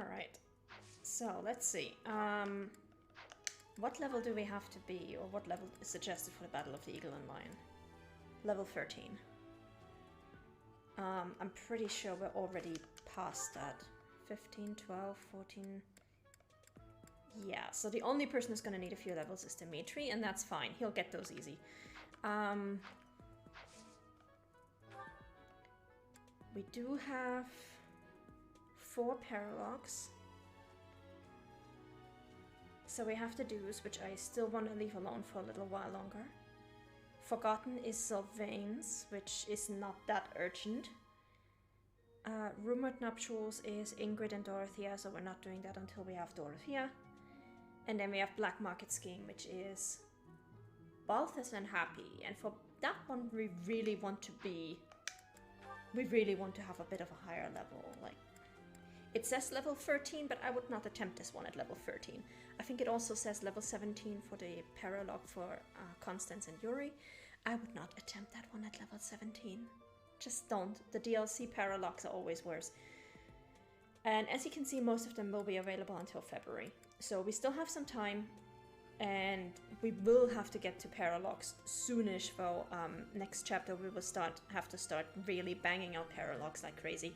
Alright, so let's see. What level do we have to be, or what level is suggested for the Battle of the Eagle and Lion? Level 13. I'm pretty sure we're already past that. 15, 12, 14... Yeah, so the only person who's gonna need a few levels is Dimitri, and that's fine. He'll get those easy. We do have 4 paralogues. So we have the Dews, which I still want to leave alone for a little while longer. Forgotten is Sylvain's, which is not that urgent. Rumored Nuptials is Ingrid and Dorothea, so we're not doing that until we have Dorothea. And then we have Black Market Skiing, which is Balthus and Happy. And for that one, we really want to have a bit of a higher level. Like, it says level 13, but I would not attempt this one at level 13. I think it also says level 17 for the paralogue for Constance and Yuri. I would not attempt that one at level 17. Just don't. The DLC paralogues are always worse. And as you can see, most of them will be available until February. So we still have some time, and we will have to get to paralogues soonish, though. Next chapter we will have to start really banging out paralogues like crazy,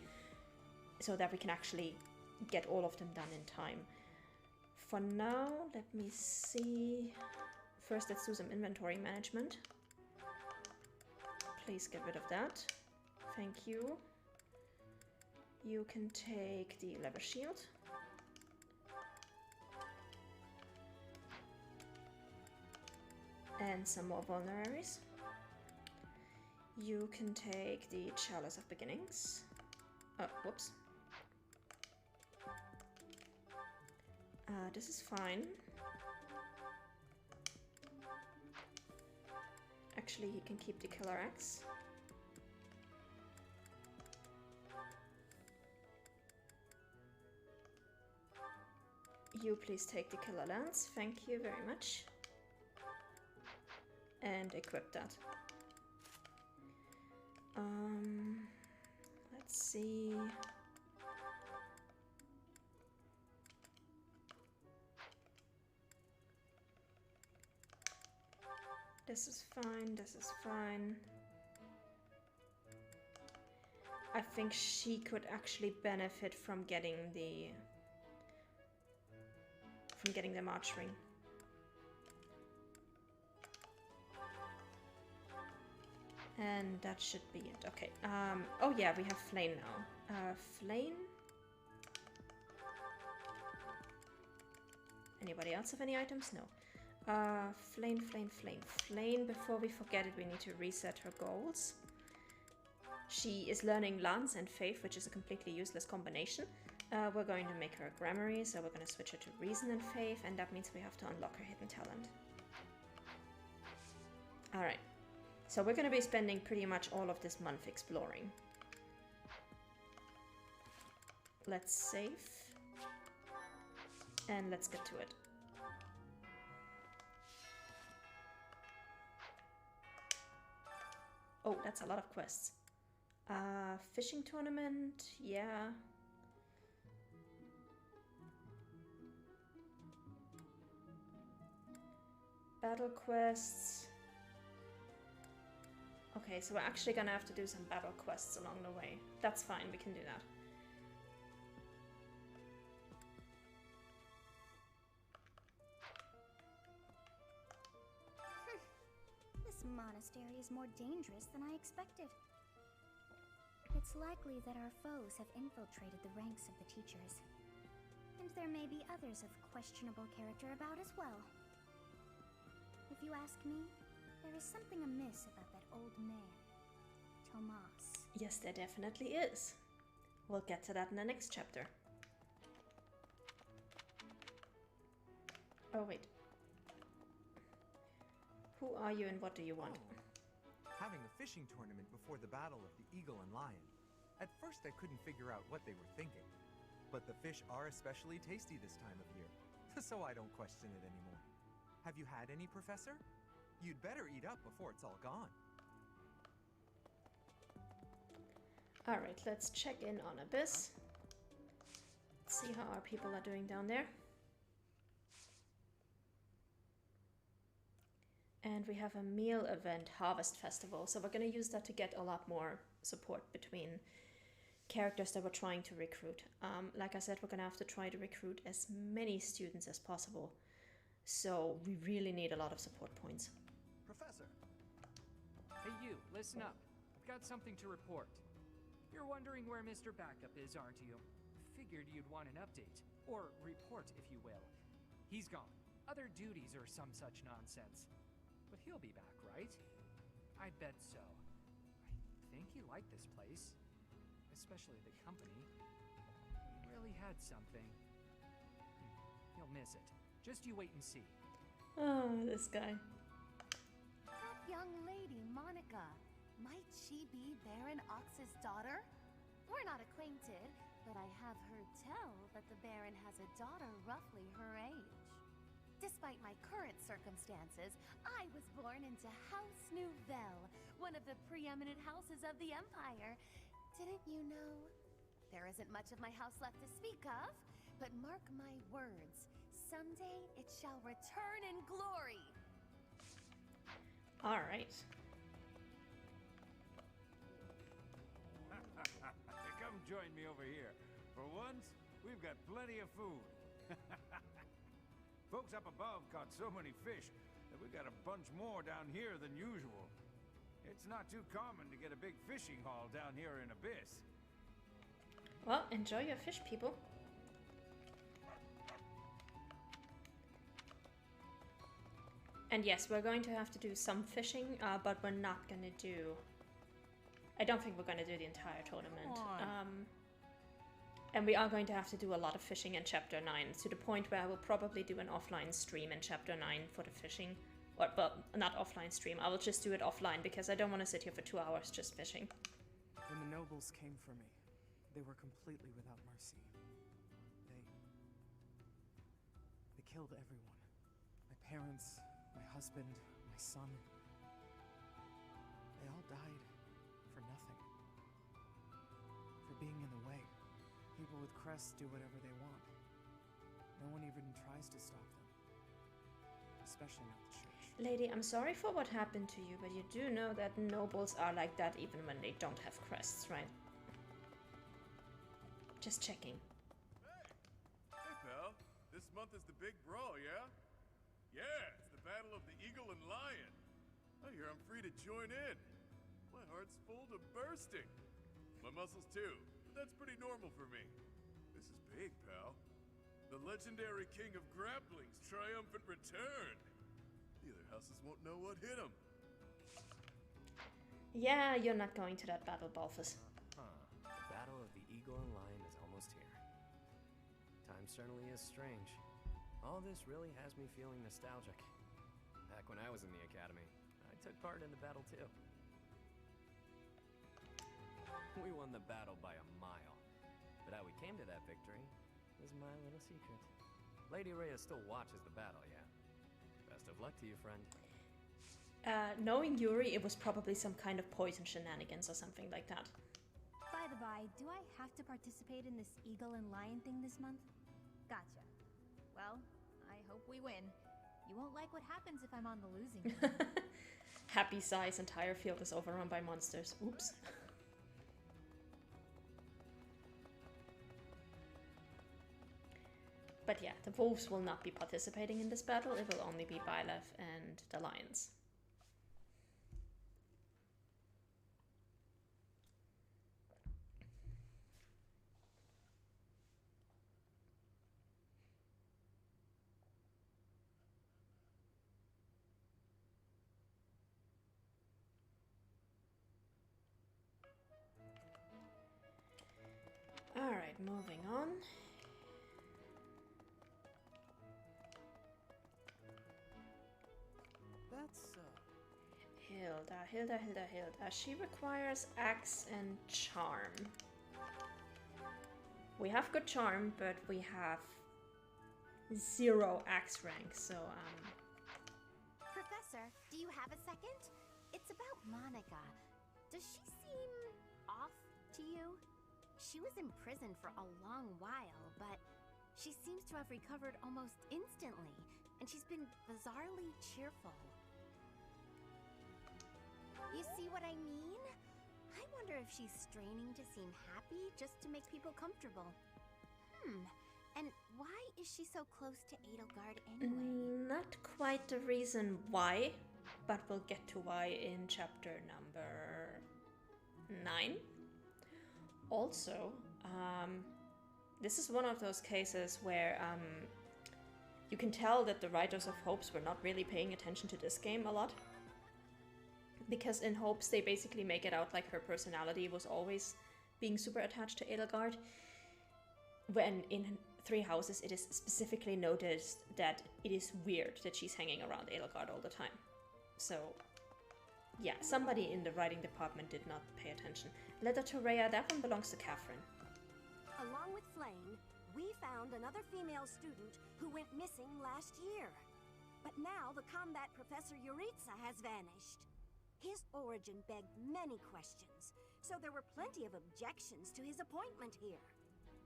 so that we can actually get all of them done in time. For now, let me see. First, let's do some inventory management. Please get rid of that. Thank you. You can take the lever shield. And some more vulneraries. You can take the Chalice of Beginnings. Oh, whoops. This is fine. Actually, you can keep the Killer Axe. You please take the Killer Lance. Thank you very much. And equip that. Let's see. This is fine, this is fine. I think she could actually benefit from getting the March Ring. And that should be it. Okay. Oh yeah, we have Flame now. Flame? Anybody else have any items? No. Flame, flame, flame, flame. Before we forget it, we need to reset her goals. She is learning Lance and Faith, which is a completely useless combination. We're going to make her a Gramarye, so we're going to switch her to Reason and Faith, and that means we have to unlock her hidden talent. Alright. So we're going to be spending pretty much all of this month exploring. Let's save. And let's get to it. Oh, that's a lot of quests. Fishing tournament, yeah. Battle quests. Okay, so we're actually gonna have to do some battle quests along the way. That's fine, we can do that. This monastery is more dangerous than I expected. It's likely that our foes have infiltrated the ranks of the teachers. And there may be others of questionable character about as well. If you ask me, there is something amiss about that old man, Tomas. Yes, there definitely is. We'll get to that in the next chapter. Oh, wait. Who are you and what do you want? Having a fishing tournament before the Battle of the Eagle and Lion. At first I couldn't figure out what they were thinking. But the fish are especially tasty this time of year, so I don't question it anymore. Have you had any, Professor? You'd better eat up before it's all gone. Alright, let's check in on Abyss. Let's see how our people are doing down there. And we have a meal event, Harvest Festival, so we're going to use that to get a lot more support between characters that we're trying to recruit. Like I said, we're going to have to try to recruit as many students as possible, so we really need a lot of support points. Professor! Hey you, listen up. I've got something to report. You're wondering where Mr. Backup is, aren't you? Figured you'd want an update, or report if you will. He's gone. Other duties or some such nonsense. But he'll be back, right? I bet so. I think he liked this place. Especially the company. He really had something. He'll miss it. Just you wait and see. Oh, this guy. That young lady, Monica. Might she be Baron Ox's daughter? We're not acquainted, but I have heard tell that the Baron has a daughter roughly her age. Despite my current circumstances, I was born into House Nouvelle, one of the preeminent houses of the Empire. Didn't you know? There isn't much of my house left to speak of, but mark my words, someday it shall return in glory. All right. Come join me over here. For once, we've got plenty of food. Folks up above caught so many fish that we got a bunch more down here than usual. It's not too common to get a big fishing haul down here in Abyss. Well, enjoy your fish, people. And yes, we're going to have to do some fishing, but we're not going to do... I don't think we're going to do the entire tournament. And we are going to have to do a lot of fishing in Chapter 9, to the point where I will probably do an offline stream in Chapter 9 for the fishing. Or, well, not offline stream, I will just do it offline, because I don't want to sit here for 2 hours just fishing. When the nobles came for me, they were completely without mercy. They killed everyone. My parents, my husband, my son. They all died for nothing. For being in the way. People with crests do whatever they want. No one even tries to stop them. Especially not the church. Lady, I'm sorry for what happened to you, but you do know that nobles are like that even when they don't have crests, right? Just checking. Hey, pal. This month is the big brawl, yeah? Yeah, it's the battle of the Eagle and Lion. I hear I'm free to join in. My heart's full to bursting. My muscles too. That's pretty normal for me. This is big, pal. The legendary king of grappling's triumphant return. The other houses won't know what hit him. Yeah, you're not going to that battle, Balthus. The battle of the Eagle and Lion is almost here. Time certainly is strange. All this really has me feeling nostalgic. Back when I was in the academy, I took part in the battle too. We won the battle by a mile. But how we came to that victory is my little secret. Lady Rhea still watches the battle, yeah? Best of luck to you, friend. Knowing Yuri, it was probably some kind of poison shenanigans or something like that. By the by, do I have to participate in this Eagle and Lion thing this month? Gotcha. Well, I hope we win. You won't like what happens if I'm on the losing team. Happy Sigh's entire field is overrun by monsters. Oops. But yeah, the wolves will not be participating in this battle. It will only be Byleth and the lions. All right, moving on. Hilda. She requires Axe and Charm. We have good Charm, but we have 0 Axe rank, so Professor, do you have a second? It's about Monica. Does she seem off to you? She was in prison for a long while, but she seems to have recovered almost instantly, and she's been bizarrely cheerful. You see what I mean? I wonder if she's straining to seem happy just to make people comfortable. And why is she so close to Edelgard anyway? Not quite the reason why, but we'll get to why in chapter number 9. Also, this is one of those cases where you can tell that the writers of Hopes were not really paying attention to this game a lot. Because in Hopes, they basically make it out like her personality was always being super attached to Edelgard. When in Three Houses, it is specifically noticed that it is weird that she's hanging around Edelgard all the time. So, yeah, somebody in the writing department did not pay attention. Letter to Rhea, that one belongs to Catherine. Along with Flame, we found another female student who went missing last year. But now the combat professor Yuritsa has vanished. His origin begged many questions, so there were plenty of objections to his appointment here.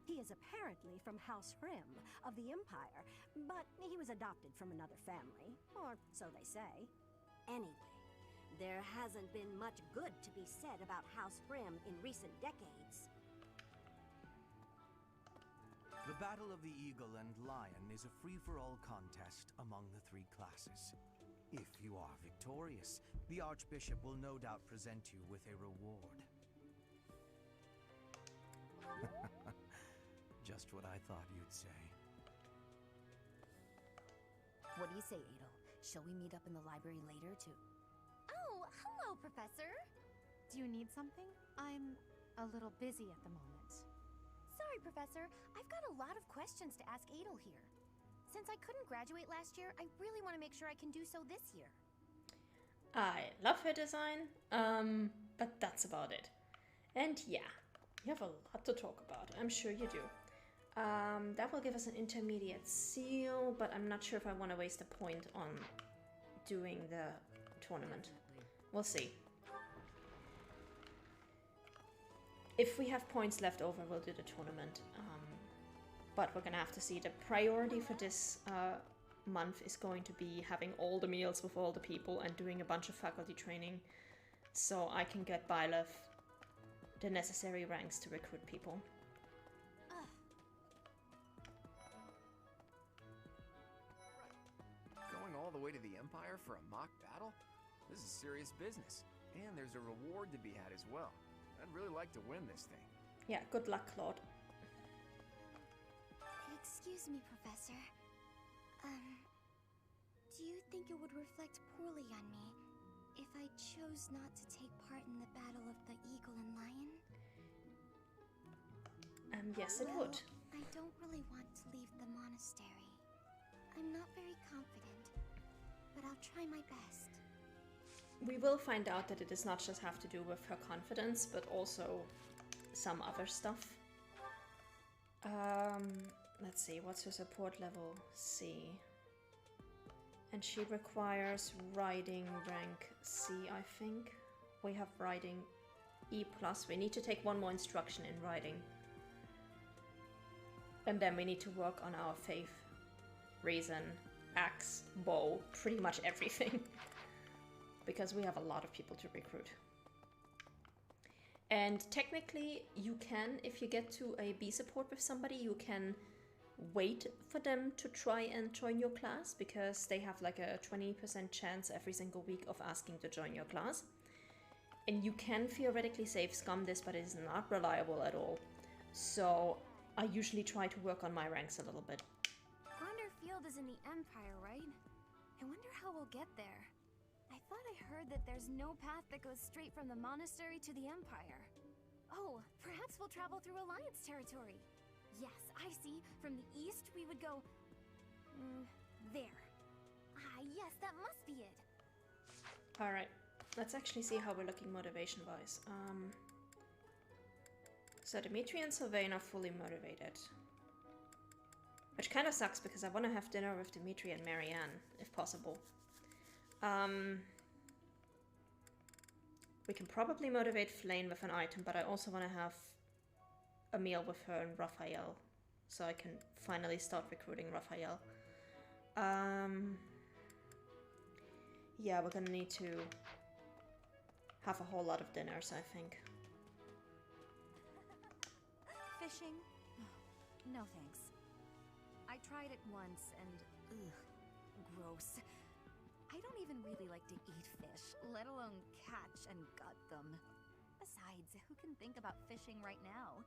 He is apparently from House Rim of the Empire, but he was adopted from another family, or so they say. Anyway, there hasn't been much good to be said about House Rim in recent decades. The Battle of the Eagle and Lion is a free-for-all contest among the 3 classes. If you are victorious, the Archbishop will no doubt present you with a reward. Just what I thought you'd say. What do you say, Adel? Shall we meet up in the library later to... Oh, hello, Professor! Do you need something? I'm a little busy at the moment. Sorry, Professor. I've got a lot of questions to ask Adel here. Since I couldn't graduate last year, I really want to make sure I can do so this year. I love her design, but that's about it. And yeah, you have a lot to talk about. I'm sure you do. That will give us an intermediate seal, but I'm not sure if I want to waste a point on doing the tournament. We'll see. If we have points left over, we'll do the tournament. But we're gonna have to see. The priority for this month is going to be having all the meals with all the people and doing a bunch of faculty training, so I can get Byleth the necessary ranks to recruit people. Going all the way to the Empire for a mock battle? This is serious business. And there's a reward to be had as well. I'd really like to win this thing. Yeah, good luck, Claude. Excuse me, Professor. Do you think it would reflect poorly on me if I chose not to take part in the Battle of the Eagle and Lion? Yes, it would. I don't really want to leave the monastery. I'm not very confident, but I'll try my best. We will find out that it does not just have to do with her confidence, but also some other stuff. Let's see, what's her support level? C. And she requires riding rank C, I think. We have riding E+. We need to take one more instruction in riding. And then we need to work on our faith, reason, axe, bow, pretty much everything. Because we have a lot of people to recruit. And technically, you can, if you get to a B support with somebody, you can wait for them to try and join your class, because they have like a 20% chance every single week of asking to join your class. And you can theoretically save scum this, but it is not reliable at all. So I usually try to work on my ranks a little bit. Gronderfield is in the Empire, right? I wonder how we'll get there. I thought I heard that there's no path that goes straight from the monastery to the Empire. Oh, perhaps we'll travel through Alliance territory. Yes, I see. From the east, we would go... there. Ah, yes, that must be it. Alright, let's actually see how we're looking motivation-wise. So Dimitri and Sylvain are fully motivated. Which kind of sucks, because I want to have dinner with Dimitri and Marianne, if possible. We can probably motivate Flane with an item, but I also want to have a meal with her and Raphael, so I can finally start recruiting Raphael. Yeah, we're gonna need to have a whole lot of dinners, I think. Fishing? No thanks. I tried it once and ugh, gross. I don't even really like to eat fish, let alone catch and gut them. Besides, who can think about fishing right now?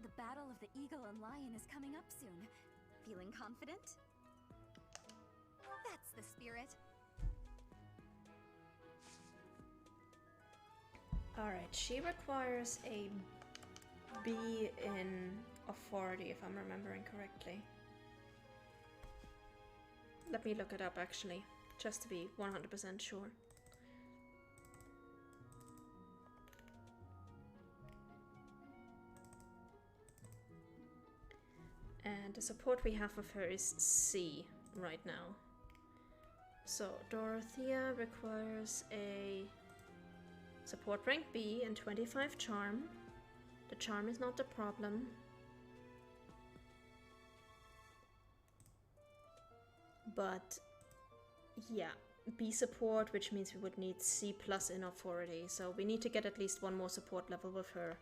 The Battle of the Eagle and Lion is coming up soon. Feeling confident? That's the spirit. Alright, she requires a B in authority, if I'm remembering correctly. Let me look it up actually, just to be 100% sure. And the support we have with her is C right now. So Dorothea requires a support rank B and 25 charm. The charm is not the problem. But yeah, B support, which means we would need C plus in authority. So we need to get at least one more support level with her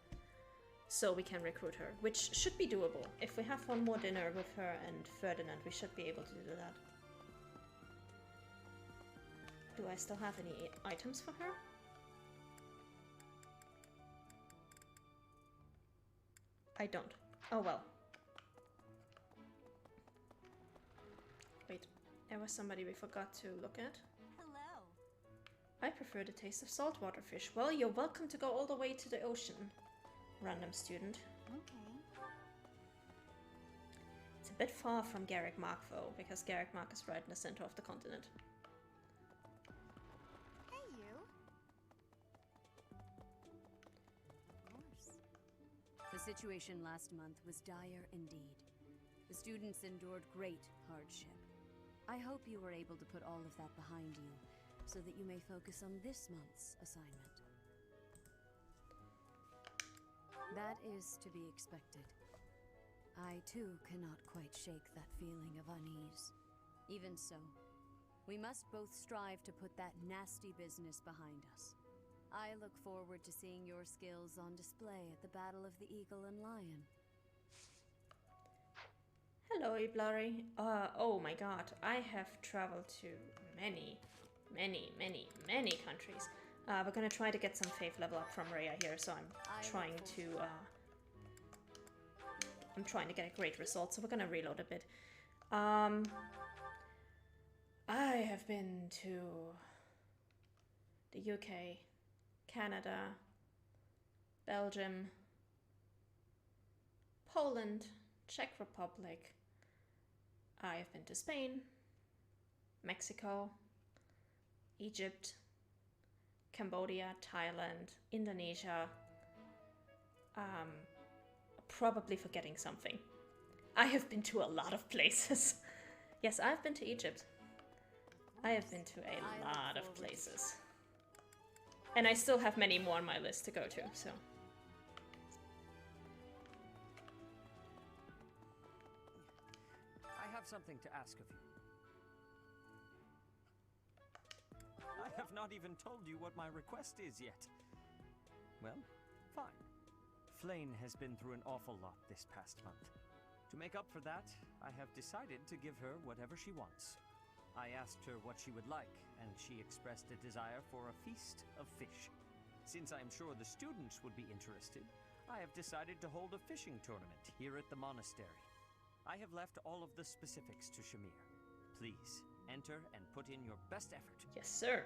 so we can recruit her, which should be doable. If we have one more dinner with her and Ferdinand, we should be able to do that. Do I still have any items for her? I don't. Oh well. Wait, there was somebody we forgot to look at. Hello. I prefer the taste of saltwater fish. Well, you're welcome to go all the way to the ocean, random student. Okay. It's a bit far from Garrick Mark though, because Garrick Mark is right in the center of the continent. Hey, you. Of course. The situation last month was dire indeed. The students endured great hardship. I hope you were able to put all of that behind you, so that you may focus on this month's assignment. That is to be expected. I too cannot quite shake that feeling of unease. Even so, we must both strive to put that nasty business behind us. I look forward to seeing your skills on display at the Battle of the Eagle and Lion. Hello, Iblari. Oh my god, I have traveled to many countries. We're gonna try to get some faith level up from Rhea here, so I'm trying to get a great result, so we're gonna reload a bit. I have been to the UK, Canada, Belgium, Poland, Czech Republic. I have been to Spain, Mexico, Egypt, Cambodia, Thailand, Indonesia. Probably forgetting something. I have been to a lot of places. Yes, I've been to Egypt. I have been to a lot of places. And I still have many more on my list to go to, so. I have something to ask of you. I have not even told you what my request is yet. Well, fine. Flayn has been through an awful lot this past month. To make up for that, I have decided to give her whatever she wants. I asked her what she would like, and she expressed a desire for a feast of fish. Since I am sure the students would be interested, I have decided to hold a fishing tournament here at the monastery. I have left all of the specifics to Shamir. Please, enter and put in your best effort. Yes, sir.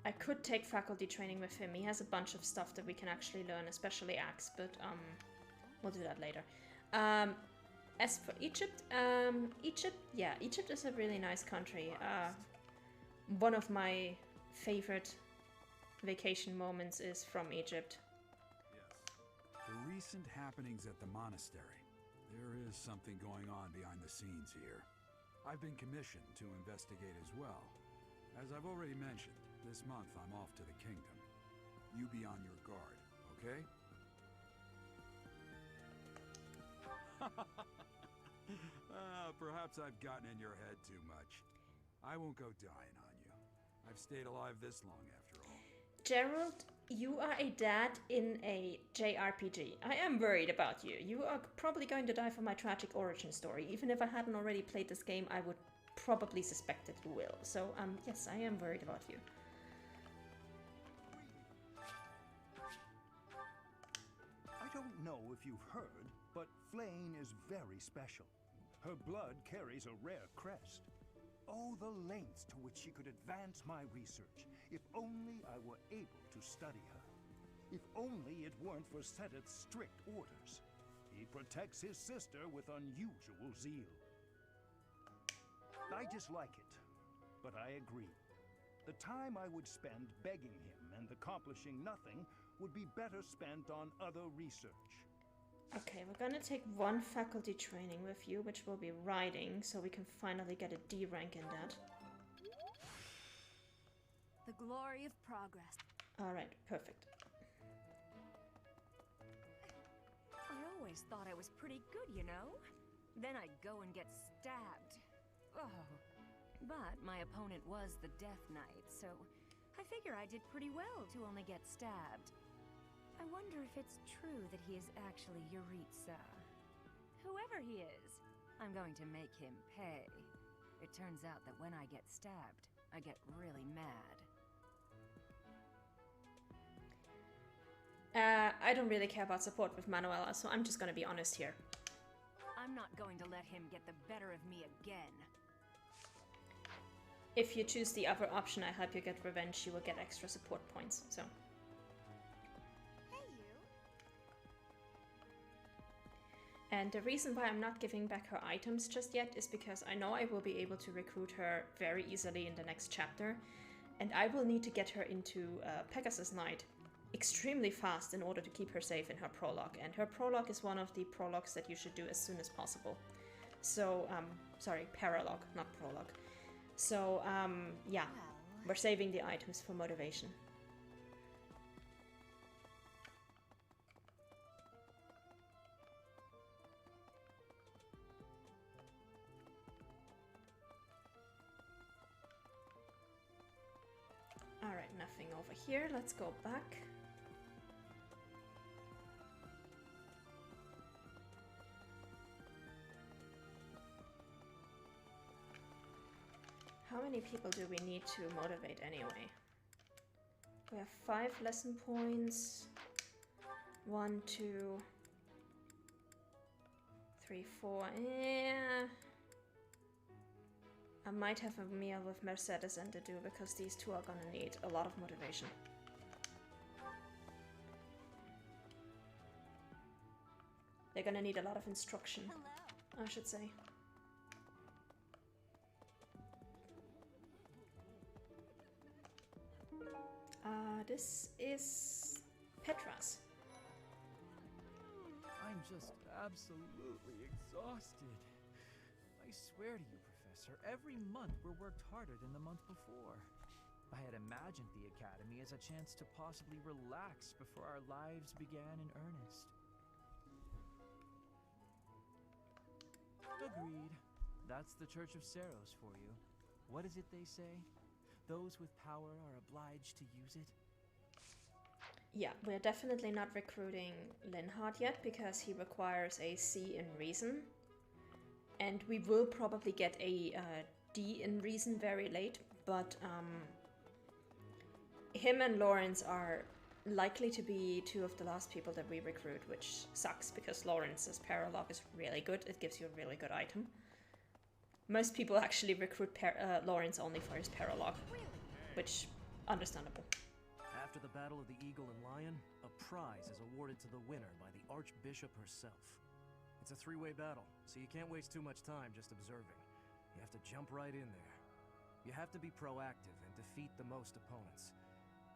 I could take faculty training with him. He has a bunch of stuff that we can actually learn, especially Axe, but we'll do that later. As for Egypt, Egypt is a really nice country. One of my favorite vacation moments is from Egypt. Yes. The recent happenings at the monastery. There is something going on behind the scenes here. I've been commissioned to investigate as well. As I've already mentioned, this month I'm off to the kingdom. You be on your guard. okay? Perhaps I've gotten in your head too much. I won't go dying on you. I've stayed alive this long after all. Gerald, you are a dad in a JRPG. I am worried about you. You are probably going to die for my tragic origin story. Even if I hadn't already played this game, I would probably suspect that you will. So, yes, I am worried about you. I don't know if you've heard, but Flame is very special. Her blood carries a rare crest. Oh, the lengths to which she could advance my research, if only I were able to study her. If only it weren't for Seteth's strict orders. He protects his sister with unusual zeal. I dislike it, but I agree. The time I would spend begging him and accomplishing nothing would be better spent on other research. Okay, we're gonna take one faculty training with you, which will be writing, so we can finally get a D rank in that. The glory of progress. Alright, perfect. I always thought I was pretty good, you know? Then I'd go and get stabbed. Oh. But my opponent was the Death Knight, so I figure I did pretty well to only get stabbed. I wonder if it's true that he is actually Yuritsa. Whoever he is, I'm going to make him pay. It turns out that when I get stabbed, I get really mad. I don't really care about support with Manuela, so I'm just gonna be honest here. I'm not going to let him get the better of me again. If you choose the other option, I help you get revenge, you will get extra support points, so... And the reason why I'm not giving back her items just yet is because I know I will be able to recruit her very easily in the next chapter, and I will need to get her into Pegasus Knight extremely fast in order to keep her safe in her prologue, and her prologue is one of the prologues that you should do as soon as possible. So, sorry, paralogue, not prologue. So, yeah, we're saving the items for motivation. Alright, nothing over here. Let's go back. How many people do we need to motivate anyway? We have 5 lesson points. 1, 2, 3, 4. Yeah. I might have a meal with Mercedes and to do because these two are gonna need a lot of motivation. They're gonna need a lot of instruction, I should say. This is Petra's. I'm just absolutely exhausted. I swear to you, Professor, every month we're worked harder than the month before. I had imagined the Academy as a chance to possibly relax before our lives began in earnest. Agreed. That's the Church of Seros for you. What is it they say? Those with power are obliged to use it? Yeah, we're definitely not recruiting Linhardt yet because he requires a C in Reason. And we will probably get a D in Reason very late, but him and Lawrence are likely to be two of the last people that we recruit, which sucks because Lawrence's paralogue is really good. It gives you a really good item. Most people actually recruit Lawrence only for his paralogue, which, understandable. After the Battle of the Eagle and Lion, a prize is awarded to the winner by the Archbishop herself. It's a 3-way battle, so you can't waste too much time just observing. You have to jump right in there. You have to be proactive and defeat the most opponents.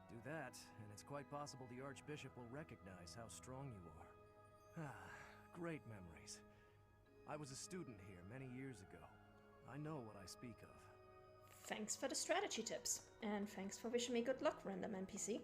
Do that, and it's quite possible the Archbishop will recognize how strong you are. Ah, great memories. I was a student here many years ago. I know what I speak of. Thanks for the strategy tips, and thanks for wishing me good luck, random NPC.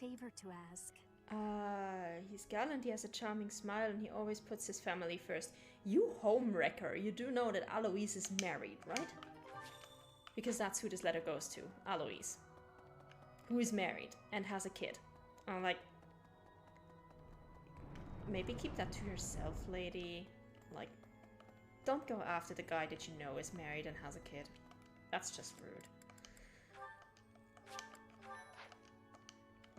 favor to ask. He's gallant, he has a charming smile, and he always puts his family first. You homewrecker, you do know that Alois is married, right? Because that's who this letter goes to, Alois. Who is married and has a kid. I'm like, maybe keep that to yourself, lady. Like, don't go after the guy that you know is married and has a kid. That's just rude.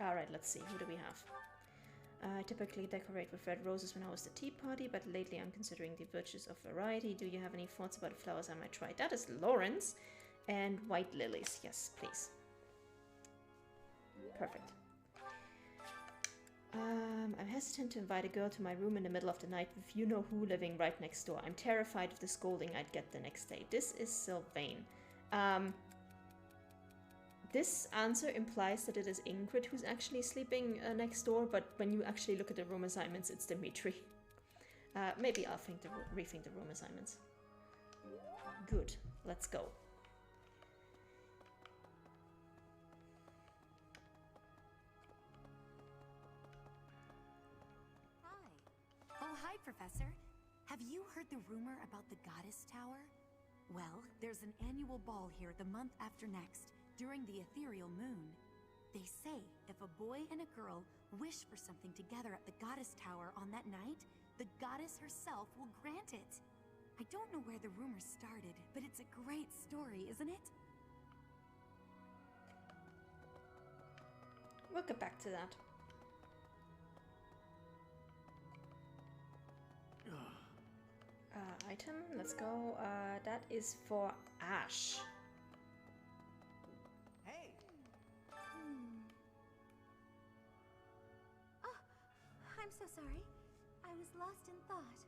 Alright, let's see. Who do we have? I typically decorate with red roses when I was the tea party, but lately I'm considering the virtues of variety. Do you have any thoughts about the flowers I might try? That is Lawrence. And white lilies. Yes, please. Perfect. I'm hesitant to invite a girl to my room in the middle of the night with you know who living right next door. I'm terrified of the scolding I'd get the next day. This is Sylvain. This answer implies that it is Ingrid who's actually sleeping next door, but when you actually look at the room assignments, it's Dimitri. Maybe I'll rethink the room assignments. Good. Let's go. Hi, Professor. Have you heard the rumor about the Goddess Tower? Well, there's an annual ball here the month after next, during the ethereal moon. They say if a boy and a girl wish for something together at the Goddess Tower on that night, the goddess herself will grant it. I don't know where the rumor started, but it's a great story, isn't it? We'll get back to that. Item, let's go. That is for Ash. Hey! Oh, I'm so sorry. I was lost in thought.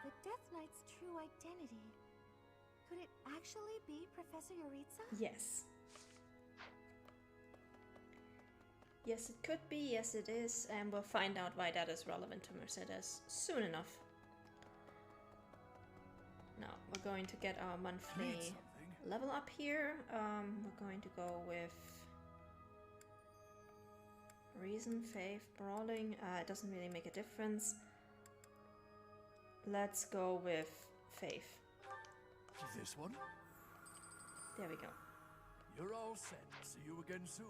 The Death Knight's true identity. Could it actually be Professor Yuritsa? Yes. Yes, it could be, yes it is, and we'll find out why that is relevant to Mercedes soon enough. Now, we're going to get our monthly level up here. We're going to go with Reason, Faith, Brawling. It doesn't really make a difference. Let's go with Faith. This one? There we go. You're all set. See you again soon.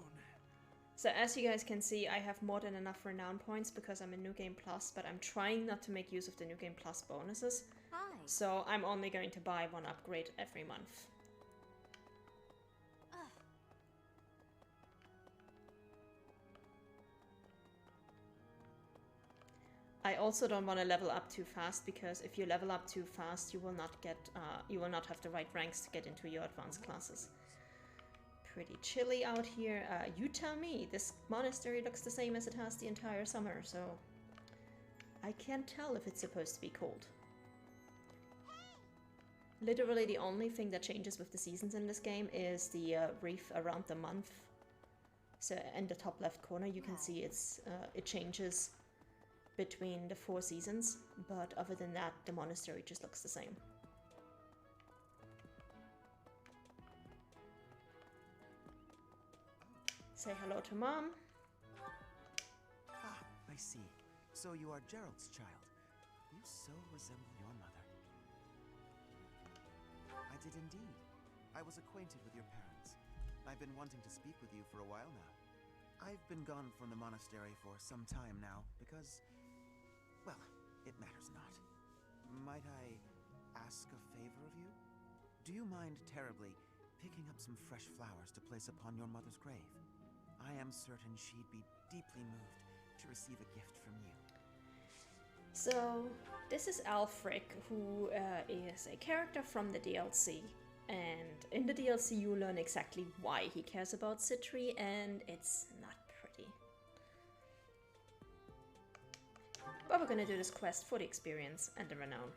So as you guys can see, I have more than enough renown points because I'm a New Game Plus, but I'm trying not to make use of the New Game Plus bonuses. Hi. So I'm only going to buy one upgrade every month. I also don't want to level up too fast, because if you level up too fast, you will not have the right ranks to get into your advanced classes. Pretty chilly out here. You tell me. This monastery looks the same as it has the entire summer, so I can't tell if it's supposed to be cold. Literally the only thing that changes with the seasons in this game is the reef around the month. So in the top left corner you can see it changes between the 4 seasons, but other than that the monastery just looks the same. Say hello to Mom. Ah, I see. So you are Gerald's child. You so resemble your mother. I did indeed. I was acquainted with your parents. I've been wanting to speak with you for a while now. I've been gone from the monastery for some time now because, well, it matters not. Might I ask a favor of you? Do you mind terribly picking up some fresh flowers to place upon your mother's grave? I am certain she'd be deeply moved to receive a gift from you. So, this is Alfric, who is a character from the DLC. And in the DLC you learn exactly why he cares about Citri, and it's not pretty. But we're gonna do this quest for the experience and the renown.